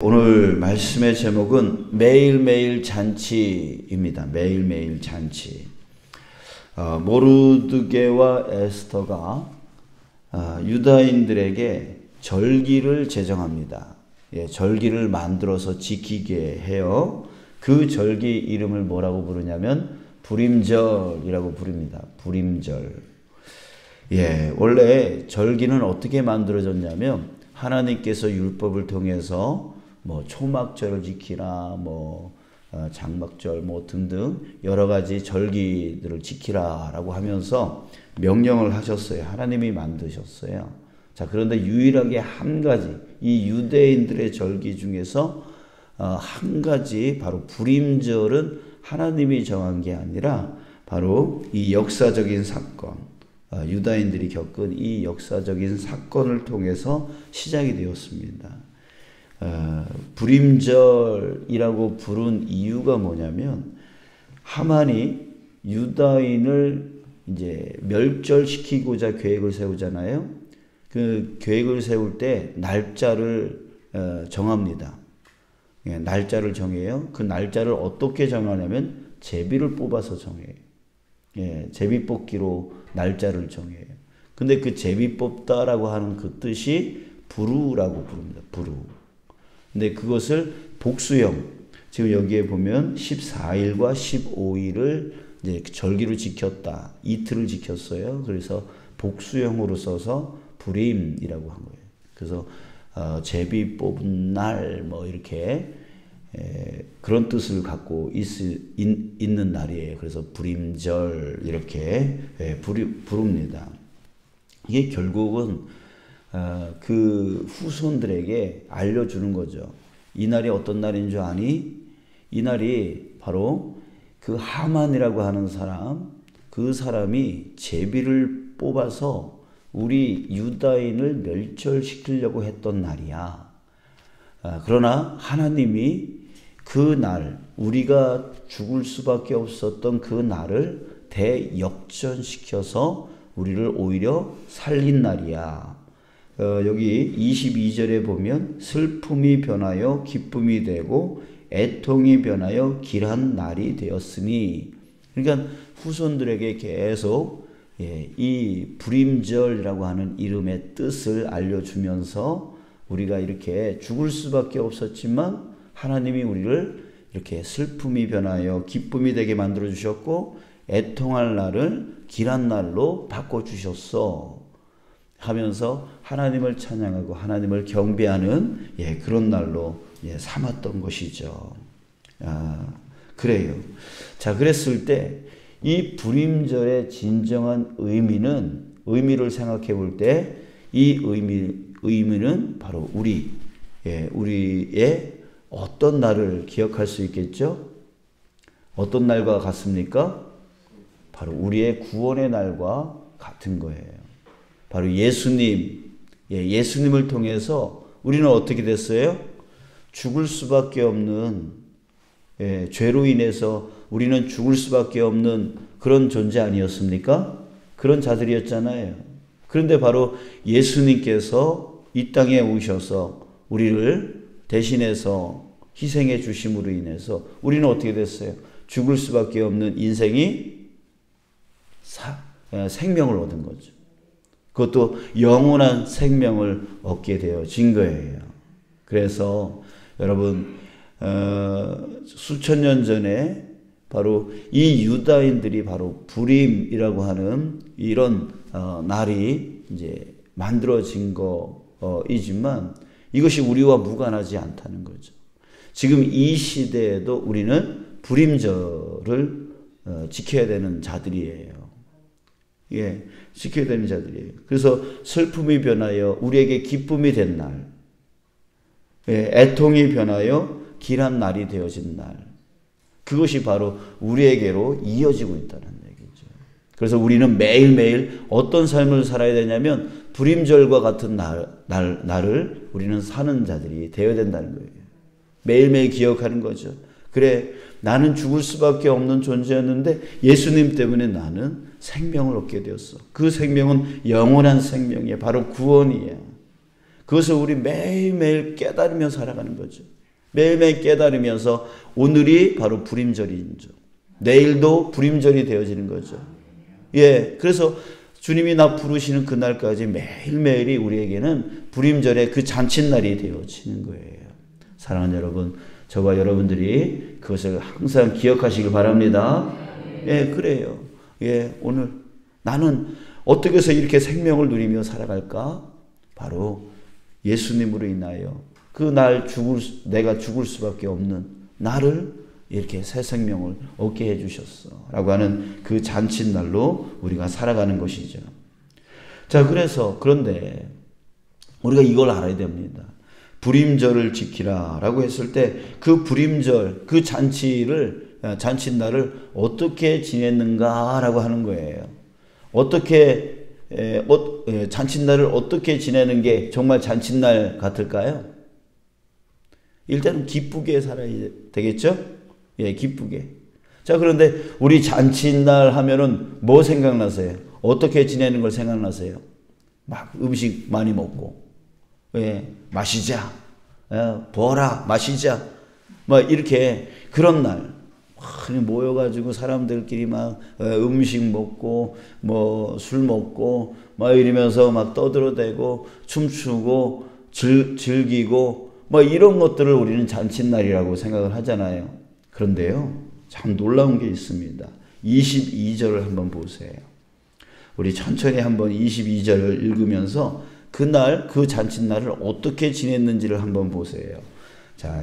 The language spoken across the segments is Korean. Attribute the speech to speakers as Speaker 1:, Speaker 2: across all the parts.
Speaker 1: 오늘 말씀의 제목은 매일매일 잔치입니다. 매일매일 잔치. 모르드게와 에스더가 유다인들에게 절기를 제정합니다. 절기를 만들어서 지키게 해요. 그 절기 이름을 뭐라고 부르냐면 불임절이라고 부릅니다. 불임절. 원래 절기는 어떻게 만들어졌냐면 하나님께서 율법을 통해서 초막절을 지키라, 장막절, 등등 여러 가지 절기들을 지키라라고 하면서 명령을 하셨어요. 하나님이 만드셨어요. 자, 그런데 유일하게 한 가지, 이 유대인들의 절기 중에서 한 가지, 바로 불임절은 하나님이 정한 게 아니라 바로 이 역사적인 사건, 유다인들이 겪은 이 역사적인 사건을 통해서 시작이 되었습니다. 불임절이라고 부른 이유가 뭐냐면 하만이 유다인을 이제 멸절시키고자 계획을 세우잖아요. 그 계획을 세울 때 날짜를 정합니다. 날짜를 정해요. 그 날짜를 어떻게 정하냐면 제비를 뽑아서 정해요. 제비 뽑기로 날짜를 정해요. 근데 그 제비 뽑다라고 하는 그 뜻이 부르라고 부릅니다. 부르. 근데 그것을 복수형, 지금 여기에 보면 14일과 15일을 이제 절기로 지켰다. 이틀을 지켰어요. 그래서 복수형으로 써서 불임이라고 한 거예요. 그래서 제비 뽑은 날 이렇게 그런 뜻을 갖고 있는 날이에요. 그래서 불임절 이렇게 부릅니다. 이게 결국은 그 후손들에게 알려주는 거죠. 이 날이 어떤 날인 줄 아니? 이 날이 바로 그 하만이라고 하는 사람, 그 사람이 제비를 뽑아서 우리 유다인을 멸절시키려고 했던 날이야. 그러나 하나님이 그 날, 우리가 죽을 수밖에 없었던 그 날을 대역전시켜서 우리를 오히려 살린 날이야. 여기 22절에 보면 슬픔이 변하여 기쁨이 되고 애통이 변하여 길한 날이 되었으니, 그러니까 후손들에게 계속 이 불임절이라고 하는 이름의 뜻을 알려주면서 우리가 이렇게 죽을 수밖에 없었지만 하나님이 우리를 이렇게 슬픔이 변하여 기쁨이 되게 만들어 주셨고 애통할 날을 길한 날로 바꿔주셨어 하면서 하나님을 찬양하고 하나님을 경배하는 그런 날로 삼았던 것이죠. 그래요. 자, 그랬을 때 이 불임절의 진정한 의미를 생각해 볼 때 이 의미는 바로 우리의 어떤 날을 기억할 수 있겠죠? 어떤 날과 같습니까? 바로 우리의 구원의 날과 같은 거예요. 바로 예수님을 통해서 우리는 어떻게 됐어요? 죽을 수밖에 없는, 죄로 인해서 우리는 죽을 수밖에 없는 그런 존재 아니었습니까? 그런 자들이었잖아요. 그런데 바로 예수님께서 이 땅에 오셔서 우리를 대신해서 희생해 주심으로 인해서 우리는 어떻게 됐어요? 죽을 수밖에 없는 인생이 생명을 얻은 거죠. 그것도 영원한 생명을 얻게 되어진 거예요. 그래서 여러분, 수천 년 전에 바로 이 유다인들이 바로 불임이라고 하는 이런 날이 이제 만들어진 거이지만 이것이 우리와 무관하지 않다는 거죠. 지금 이 시대에도 우리는 불임절을 지켜야 되는 자들이에요. 지켜야 되는 자들이에요. 그래서 슬픔이 변하여 우리에게 기쁨이 된 날, 애통이 변하여 길한 날이 되어진 날, 그것이 바로 우리에게로 이어지고 있다는 얘기죠. 그래서 우리는 매일매일 어떤 삶을 살아야 되냐면 불임절과 같은 날을 우리는 사는 자들이 되어야 된다는 거예요. 매일매일 기억하는 거죠. 그래, 나는 죽을 수밖에 없는 존재였는데 예수님 때문에 나는 생명을 얻게 되었어. 그 생명은 영원한 생명이야. 바로 구원이야. 그것을 우리 매일매일 깨달으며 살아가는 거죠. 매일매일 깨달으면서 오늘이 바로 불임절인 줄, 내일도 불임절이 되어지는 거죠. 예, 그래서 주님이 나 부르시는 그날까지 매일매일이 우리에게는 불임절의 그 잔칫날이 되어지는 거예요. 사랑하는 여러분, 저와 여러분들이 그것을 항상 기억하시길 바랍니다. 예, 그래요. 예, 오늘 나는 어떻게 해서 이렇게 생명을 누리며 살아갈까? 바로 예수님으로 인하여 그날 내가 죽을 수밖에 없는 나를 이렇게 새 생명을 얻게 해주셨어 라고 하는 그 잔칫날로 우리가 살아가는 것이죠. 자, 그런데 우리가 이걸 알아야 됩니다. 불임절을 지키라 라고 했을 때 그 불임절, 그 잔칫날을 어떻게 지냈는가 라고 하는 거예요. 잔칫날을 어떻게 지내는 게 정말 잔칫날 같을까요? 일단은 기쁘게 살아야 되겠죠? 예, 기쁘게. 자, 그런데 우리 잔칫날 하면은 뭐 생각나세요? 어떻게 지내는 걸 생각나세요? 막 음식 많이 먹고, 예, 마시자, 보라, 마시자, 막 이렇게 그런 날 모여가지고 사람들끼리 막 음식 먹고 뭐 술 먹고 막 이러면서 막 떠들어대고 춤추고 즐기고 뭐 이런 것들을 우리는 잔칫날이라고 생각을 하잖아요. 그런데요, 참 놀라운 게 있습니다. 22절을 한번 보세요. 우리 천천히 한번 22절을 읽으면서 그날 그 잔칫날을 어떻게 지냈는지를 한번 보세요. 자,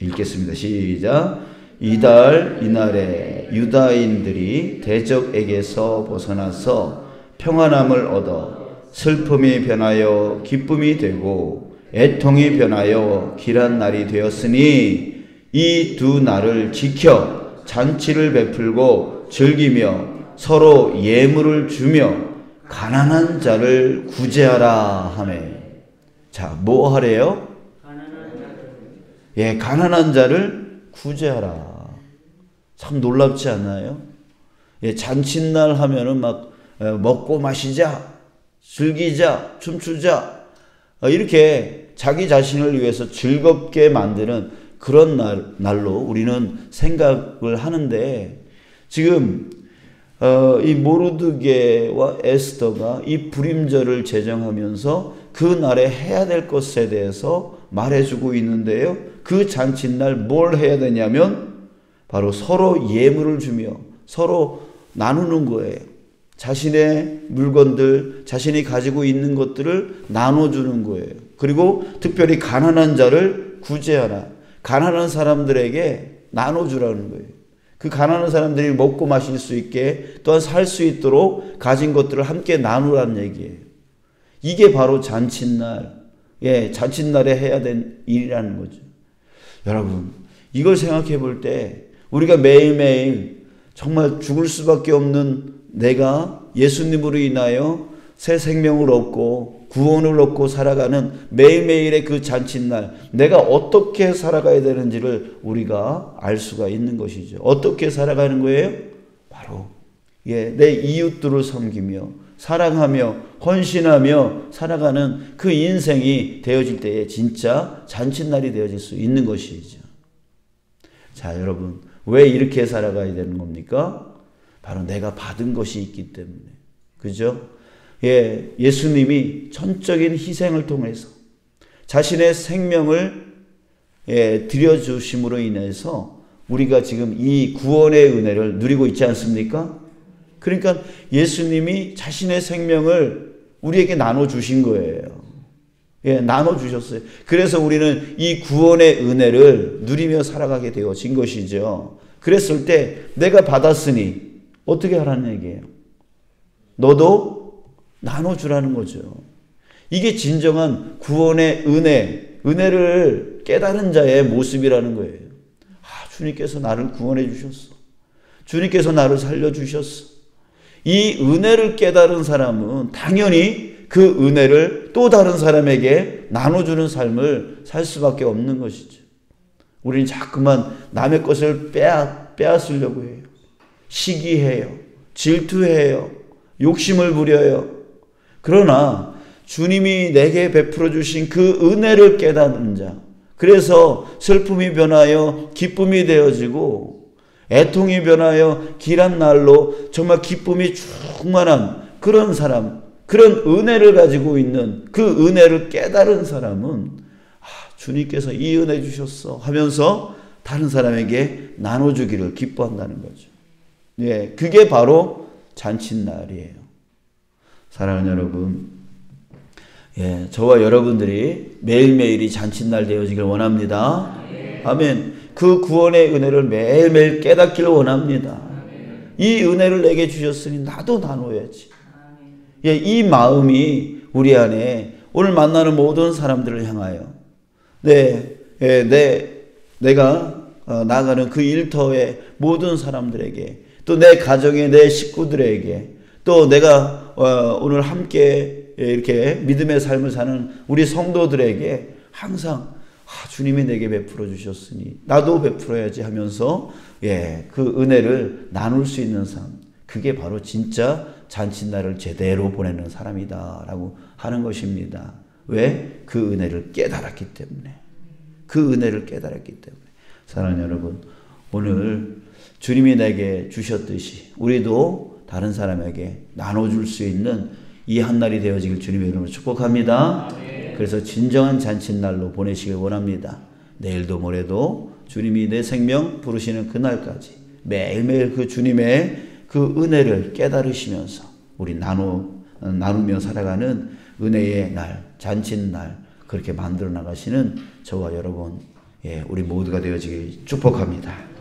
Speaker 1: 읽겠습니다. 시작. 이달 이날에 유다인들이 대적에게서 벗어나서 평안함을 얻어 슬픔이 변하여 기쁨이 되고 애통이 변하여 길한 날이 되었으니 이 두 날을 지켜 잔치를 베풀고 즐기며 서로 예물을 주며 가난한 자를 구제하라 하매. 자, 뭐 하래요? 예, 가난한 자를 구제하라. 참 놀랍지 않나요? 예, 잔칫날 하면은 막 먹고 마시자, 즐기자, 춤추자, 이렇게 자기 자신을 위해서 즐겁게 만드는 그런 날로 우리는 생각을 하는데, 지금 이 모르드게와 에스더가 이 불임절을 제정하면서 그 날에 해야 될 것에 대해서 말해주고 있는데요. 그 잔칫날 뭘 해야 되냐면 바로 서로 예물을 주며 서로 나누는 거예요. 자신의 물건들, 자신이 가지고 있는 것들을 나눠주는 거예요. 그리고 특별히 가난한 자를 구제하라. 가난한 사람들에게 나눠주라는 거예요. 그 가난한 사람들이 먹고 마실 수 있게, 또한 살 수 있도록 가진 것들을 함께 나누라는 얘기예요. 이게 바로 잔칫날, 잔칫날에 해야 된 일이라는 거죠. 여러분, 이걸 생각해 볼 때 우리가 매일매일 정말 죽을 수밖에 없는 내가 예수님으로 인하여 새 생명을 얻고 구원을 얻고 살아가는 매일매일의 그 잔칫날, 내가 어떻게 살아가야 되는지를 우리가 알 수가 있는 것이죠. 어떻게 살아가는 거예요? 바로 내 이웃들을 섬기며 사랑하며 헌신하며 살아가는 그 인생이 되어질 때에 진짜 잔칫날이 되어질 수 있는 것이죠. 자, 여러분, 왜 이렇게 살아가야 되는 겁니까? 바로 내가 받은 것이 있기 때문에. 그죠? 예수님이 전적인 희생을 통해서 자신의 생명을 드려주심으로 인해서 우리가 지금 이 구원의 은혜를 누리고 있지 않습니까? 그러니까 예수님이 자신의 생명을 우리에게 나눠주신 거예요. 나눠주셨어요. 그래서 우리는 이 구원의 은혜를 누리며 살아가게 되어진 것이죠. 그랬을 때 내가 받았으니 어떻게 하라는 얘기예요? 너도 나눠주라는 거죠. 이게 진정한 구원의 은혜를 깨달은 자의 모습이라는 거예요. 주님께서 나를 구원해 주셨어. 주님께서 나를 살려주셨어. 이 은혜를 깨달은 사람은 당연히 그 은혜를 또 다른 사람에게 나눠주는 삶을 살 수밖에 없는 것이죠. 우리는 자꾸만 남의 것을 빼앗으려고 해요. 시기해요. 질투해요. 욕심을 부려요. 그러나 주님이 내게 베풀어 주신 그 은혜를 깨닫는 자, 그래서 슬픔이 변하여 기쁨이 되어지고 애통이 변하여 길한 날로 정말 기쁨이 충만한 그런 사람, 그런 은혜를 가지고 있는 그 은혜를 깨달은 사람은 주님께서 이 은혜 주셨어 하면서 다른 사람에게 나눠주기를 기뻐한다는 거죠. 예, 그게 바로 잔칫날이에요. 사랑하는 여러분, 예, 저와 여러분들이 매일매일이 잔칫날 되어지길 원합니다. 아멘. 그 구원의 은혜를 매일매일 깨닫기를 원합니다. 이 은혜를 내게 주셨으니 나도 나눠야지. 예, 이 마음이 우리 안에 오늘 만나는 모든 사람들을 향하여 내가 나가는 그 일터의 모든 사람들에게, 또 내 가정의 내 식구들에게, 또 내가 오늘 함께 이렇게 믿음의 삶을 사는 우리 성도들에게 항상 주님이 내게 베풀어 주셨으니 나도 베풀어야지 하면서 그 은혜를 나눌 수 있는 삶, 그게 바로 진짜 잔칫날을 제대로 보내는 사람이다라고 하는 것입니다. 왜? 그 은혜를 깨달았기 때문에. 그 은혜를 깨달았기 때문에. 사랑하는 여러분, 오늘 주님이 내게 주셨듯이 우리도 다른 사람에게 나눠줄 수 있는 이 한날이 되어지길 주님의 이름으로 축복합니다. 그래서 진정한 잔칫날로 보내시길 원합니다. 내일도 모레도 주님이 내 생명 부르시는 그날까지 매일매일 그 주님의 그 은혜를 깨달으시면서 우리 나누며 살아가는 은혜의 날, 잔칫날, 그렇게 만들어 나가시는 저와 여러분, 우리 모두가 되어지길 축복합니다.